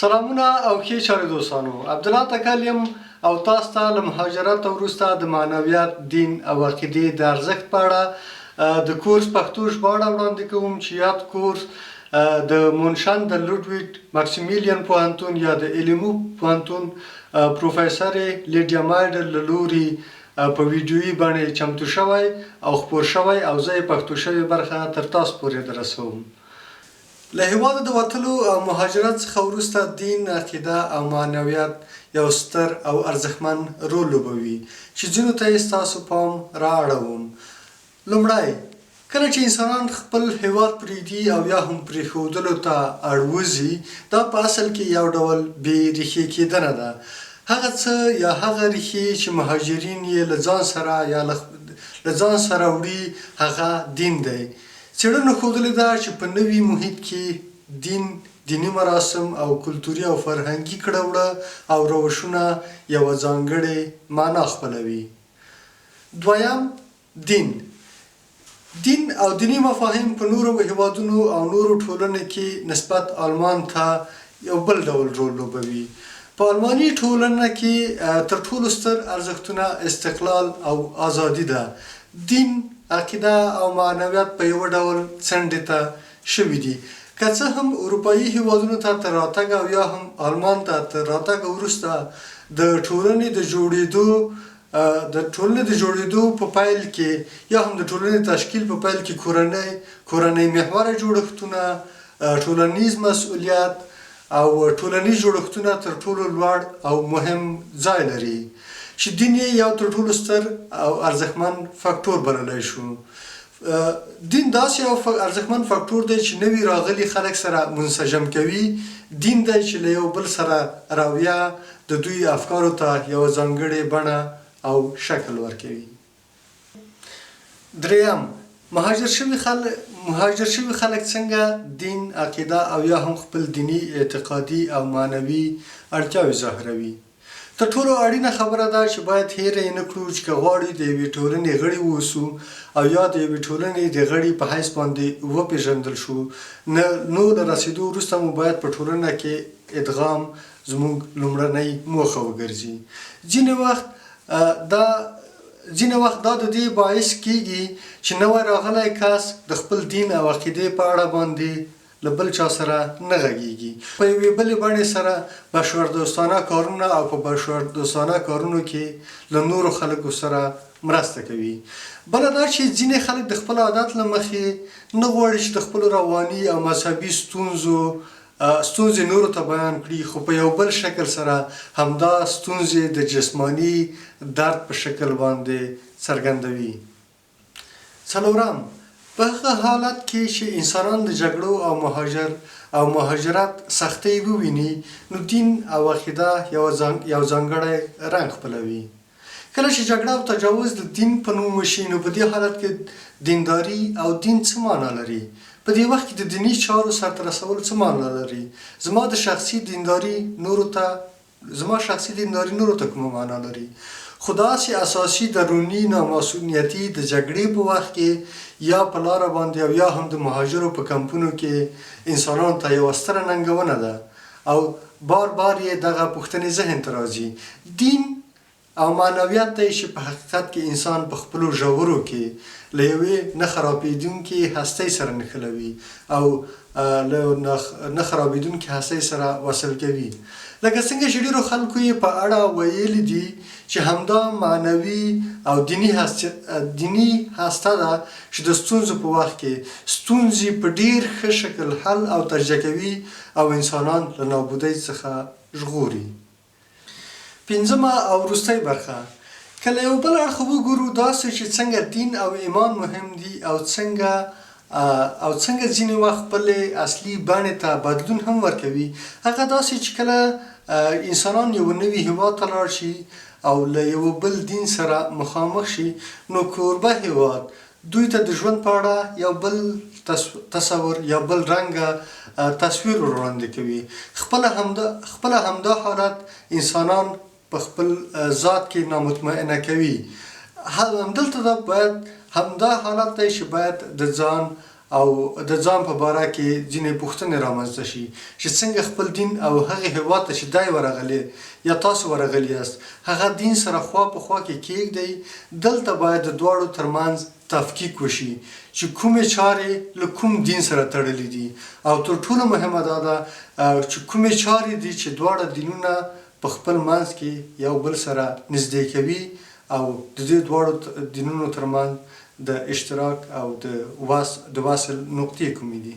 سلامونه او ښې چارې دوستانو، عبدالله تکل یم او تاسو ته له مهاجرت وروسته د معنویت، دین او عقیدې د ارزښت په اړه د کورس پښتو ژباړه وړاندې کوم چې یاد کورس د مونشن د لودویګ ماکسیمیلین پوهنتون یا د ایلمو پوهنتون پروفیسور لیډیا مایډر له لوري په ویډیویي بڼه چمتو شوی او خپور شوی او زه یې پښتو شوې برخه تر تاسو پورې درسوم. له هېواده د وتلو او مهاجرت څخه وروسته دین، عقیده او معنویت یو ستر او ارزښتمن رول لوبوي چې ځینو ته یې ستاسو پام رااړوم. لومړی، کله چې انسانان خپل هېواد پرېږدي او یا هم پرېښودلو ته اړوځي، دا په اصل کې یو ډول بې ریښې کېدنه ده. هغه څه یا هغه ریښې چې مهاجرین یې له ځان سره یا له ځان سره وړي هغه دین دی. څېړنو ښودلې ده چې په نوي محیط کې دیني مراسم او کلتوري او فرهنګي کړه او روشونه یوه ځانګړې معنا خپلوي. دویم، دین او دیني مفاهیم په نورو هېوادونو او نورو ټولنو کې نسبت آلمان ته یو بل ډول رول لوبوي. په آلماني ټولنه کې تر ټولو ستر ارزښتونه استقلال او ازادي ده. دین، عقیده او معنویت په یو ډول څنډې ته شوي دي. که څه هم اروپایي هېوادونو ته تر راتګ او یا هم آلمان ته تر راتګ وروسته د ټولنې د جوړېدو په پیل کې یا هم د ټولنې تشکیل په پیل کې کورنۍ محوره جوړښتونه، ټولنیز مسؤلیت او ټولنیز جوړښتونه تر ټولو لوړ او مهم ځای لري چې دین یې یو تر ټولو ستر او ارزښتمن فاکتور بللی شو. دین داسې یو ارزښتمن فاکتور دی چې نوي راغلي خلک سره منسجم کوي. دین دی چې له یو بل سره راویه د دوی افکارو ته یوه ځانګړې بڼه او شکل ورکوي. دریم، مهاجر شوي خلک څنګه دین، عقیده او یا هم خپل دیني اعتقادي او معنوي اړتیاوې ظاهروي. تر ټولو اړینه خبره ده چې باید هېره یې نه کړو چې که غواړو د یوې ټولنې غړي واوسو او یا د یوې ټولنې د غړي په حیث باندې وپېژندل شو، نو له رسېدو وروسته مو باید په ټولنه کې ادغام زموږ لومړنۍ موخه وګرځي. ځینې وخت دا د دې باعث کېږي چې نوی راغلی کس د خپل دین او عقیدې په اړه باندې له بل چا سره نه غږیږي. په یوې بلې بڼې سره بشردوستانه کارونه او په بشردوستانه کارونو کې له نورو خلکو سره مرسته کوي. بله دا چې ځینې خلک د خپل عادت له مخې نه غواړي چې د خپلو رواني او مذهبي ستونزې نورو ته بیان کړي، خو په یو بل شکل سره همدا ستونزې د جسماني درد په شکل باندې څرګندوي. څلورم، په هغه حالت کې چې انسانان د جګړو او مهاجرت سختۍ وویني، نو دین او عقیده یو ځانګړی رنګ خپلوي. کله چې جګړه او تجاوز د دین په نوم وشي، نو په دې حالت کې دینداري او دین څه معنا لري؟ په دې وخت کې د دیني چارو سرته رسول څه معنا لري؟ زما شخصي دینداري نورو ته کومه معنا لري؟ خو داسې اساسي دروني نامسؤلیتي د جګړې په وخت کې یا په لاره باندې او یا هم د مهاجرو په کمپونو کې انسانانو ته یوه ستره ننګونه ده او بار یې دغه پوښتنې ذهن ته راځي. دین او معنویت دی چې په حقیقت کې انسان په خپلو ژورو کې له یوې نه خرابېدونکې هستۍ سره نښلوي او له نه خرابېدونکې هستۍ سره وصل کوي. لکه څنګه چې ډېرو خلکو یې په اړه ویلي دي چې همدا معنوي او دیني هسته ده چې د ستونزو په وخت کې ستونزې په ډېر ښه شکل حل او تجزیه کوي او انسانان له نابودۍ څخه ژغوري. پنځمه او وروستۍ برخه، که له یو بل اړخه وګورو داسې چې څنګه دین او ایمان مهم دي او څنګه ځینې وخت خپلې اصلي بڼې ته بدلون هم ورکوي. هغه داسې چې کله انسانان یو نوي هېواد ته لاړ شي او له یو بل دین سره مخامخ شي، نو کوربه هېواد دوی ته د ژوند په اړه یو بل تصور یا بل رنګه تصویر وړاندې کوي. خپله همدا حالت انسانان په خپل ذات کې نامطمئنه کوي. همدلته باید همدا حالت دی چې باید د ځان او د ځان په باره کې ځینې پوښتنې رامنځته شي چې څنګه خپل دین او هغې هېواد ته چې دی ورغلی یا تاسو ورغلي یاست هغه دین سره خوا په خوا کې کېږدئ. دلته باید د دواړو ترمنځ تفکیک وشي چې کومې چارې له کوم دین سره تړلې دي او تر ټولو مهمه دا ده چې کومې چارې دي چې دواړه دینونه په خپل منځ کې یو بل سره نږدې کوي او د دې دواړو دینونو ترمنځ د اشتراک او د وصل نقطې کومې دي.